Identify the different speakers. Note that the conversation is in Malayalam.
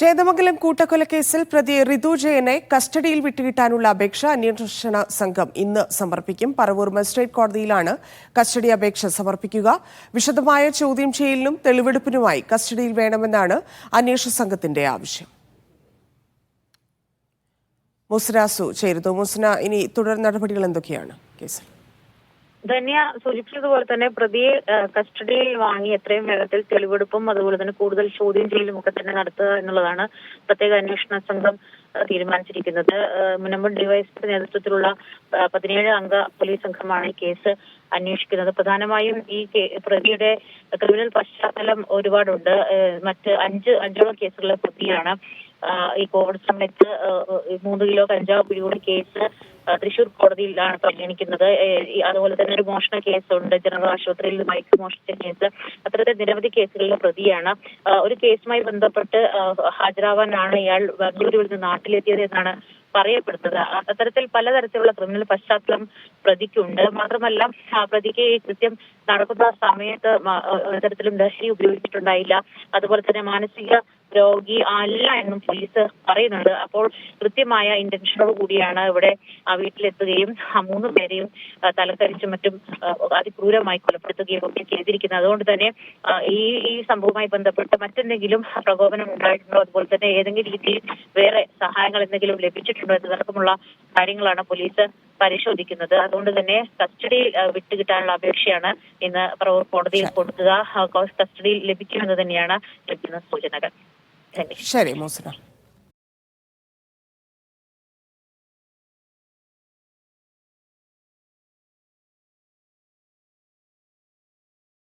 Speaker 1: ചേന്ദമംഗലം കൂട്ടക്കൊലക്കേസിൽ പ്രതി റിതു ജയനെ കസ്റ്റഡിയിൽ വിട്ടുകിട്ടാനുള്ള അപേക്ഷ അന്വേഷണ സംഘം ഇന്ന് സമർപ്പിക്കും. പറവൂർ മജിസ്ട്രേറ്റ് കോടതിയിലാണ് കസ്റ്റഡി അപേക്ഷ സമർപ്പിക്കുക. വിശദമായ ചോദ്യം ചെയ്യലിനും തെളിവെടുപ്പിനുമായി കസ്റ്റഡിയിൽ വേണമെന്നാണ് അന്വേഷണ സംഘത്തിന്റെ ആവശ്യം. മുസ്രാസു ചേരുന്നു. മുസ്ന, ഇനി തുടർ നടപടികൾ എന്തൊക്കെയാണ് കേസിൽ?
Speaker 2: ധന്യ സൂചിപ്പിച്ചതുപോലെ തന്നെ പ്രതിയെ കസ്റ്റഡിയിൽ വാങ്ങി എത്രയും വേഗത്തിൽ തെളിവെടുപ്പും അതുപോലെ തന്നെ കൂടുതൽ ചോദ്യം ചെയ്യലും ഒക്കെ തന്നെ നടത്തുക എന്നുള്ളതാണ് പ്രത്യേക അന്വേഷണ സംഘം തീരുമാനിച്ചിരിക്കുന്നത്. മുനമ്പം ഡിവൈഎസ്പി നേതൃത്വത്തിലുള്ള 17 അംഗ പോലീസ് സംഘമാണ് ഈ കേസ് അന്വേഷിക്കുന്നത്. പ്രധാനമായും ഈ പ്രതിയുടെ ക്രിമിനൽ പശ്ചാത്തലം ഒരുപാടുണ്ട്. മറ്റ് അഞ്ചോളം കേസുകളിലെ പ്രതിയാണ്. ഈ കോവിഡ് സമയത്ത് 3 കിലോ കഞ്ചാവ് പിടികൂടി കേസ് തൃശൂർ കോടതിയിലാണ് പരിഗണിക്കുന്നത്. അതുപോലെ തന്നെ ഒരു മോഷണ കേസുണ്ട്, ജനറൽ ആശുപത്രിയിൽ ബൈക്ക് മോഷ്ടിച്ച കേസ്. അത്തരത്തിൽ നിരവധി കേസുകളിലെ പ്രതിയാണ്. ഒരു കേസുമായി ബന്ധപ്പെട്ട് ഹാജരാവാനാണ് ഇയാൾ ബംഗളൂരുവിൽ നിന്ന് നാട്ടിലെത്തിയത് എന്നാണ് പറയപ്പെടുന്നത്. അത്തരത്തിൽ പലതരത്തിലുള്ള ക്രിമിനൽ പശ്ചാത്തലം പ്രതിക്കുണ്ട്. മാത്രമല്ല പ്രതിക്ക് ഈ കൃത്യം നടക്കുന്ന സമയത്ത് തരത്തിലും ലഹരി ഉപയോഗിച്ചിട്ടുണ്ടായില്ല. അതുപോലെ തന്നെ മാനസിക രോഗി അല്ല എന്നും പോലീസ് പറയുന്നുണ്ട്. അപ്പോൾ കൃത്യമായ ഇന്റൻഷനോട് കൂടിയാണ് ഇവിടെ വീട്ടിലെത്തുകയും 3 പേരെയും തലക്കരിച്ചും മറ്റും അതിക്രൂരമായി കൊലപ്പെടുത്തുകയും ഒക്കെ ചെയ്തിരിക്കുന്നത്. അതുകൊണ്ട് തന്നെ ഈ സംഭവവുമായി ബന്ധപ്പെട്ട് മറ്റെന്തെങ്കിലും പ്രകോപനം ഉണ്ടായിട്ടുണ്ടോ, അതുപോലെ തന്നെ ഏതെങ്കിലും രീതിയിൽ വേറെ സഹായങ്ങൾ എന്തെങ്കിലും ലഭിച്ചിട്ടുണ്ടോ എന്നതടക്കമുള്ള കാര്യങ്ങളാണ് പോലീസ് പരിശോധിക്കുന്നത്. അതുകൊണ്ട് തന്നെ കസ്റ്റഡിയിൽ വിട്ടുകിട്ടാനുള്ള അപേക്ഷയാണ് ഇന്ന് പറവൂർ കോടതിയിൽ കൊടുക്കുക. കസ്റ്റഡിയിൽ ലഭിക്കുമെന്ന് തന്നെയാണ് ലഭിക്കുന്ന സൂചനകൾ.
Speaker 1: ശരി മോസന.